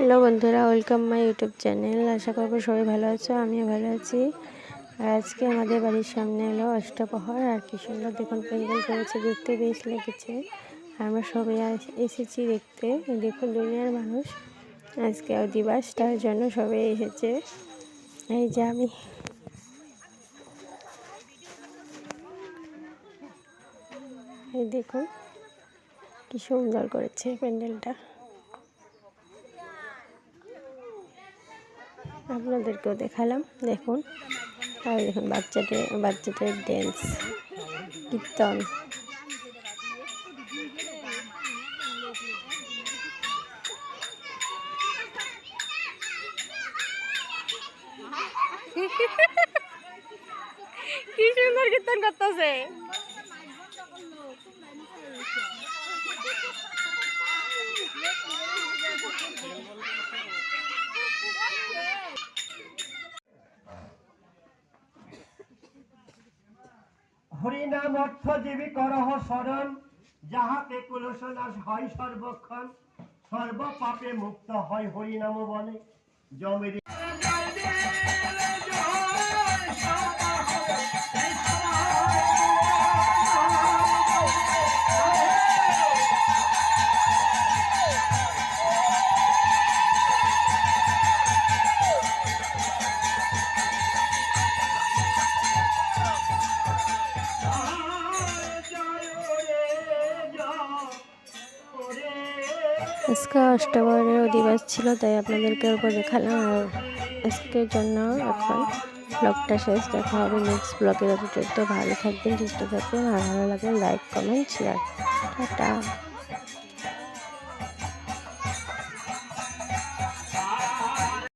Hello বন্ধুরা, welcome my YouTube channel. আশা করবো সবাই ভালো আছো, আমিও ভালো আছি। আর আজকে আমাদের বাড়ির সামনে এলো অষ্টপ্রহর। আর কি সুন্দর দেখুন প্যান্ডেল করেছে, দেখতে বেশ লেগেছে। আমরা সবাই এসেছি দেখতে। দেখুন দুনিয়ার মানুষ আজকে দিবস, তার জন্য সবাই এসেছে। এই যে আমি এই দেখুন কি সুন্দর করেছে প্যান্ডেলটা, আপনাদেরকেও দেখালাম। দেখুন, আর দেখুন বাচ্চাদের ড্যান্স, কীর্তন। কি সুন্দর কীর্তন করতেছে। হরিনাম অর্থজীবী করহ স্মরণ, যাহাতে কুলসনাশ হয় সর্বক্ষণ, সর্বপাপে মুক্ত হয় হরিনাম বলে। জমের আজকে অষ্টপ্রহরের দিবস ছিল, তাই আপনাদেরকে ওপর দেখালাম। আর আজকের জন্য এখন ব্লগটা শেষ। দেখা হবে নেক্সট ব্লগে। ততটুকু ভালো থাকবেন, সুস্থ থাকবেন। আর ভালো লাগলে লাইক, কমেন্ট, শেয়ার। টাটা।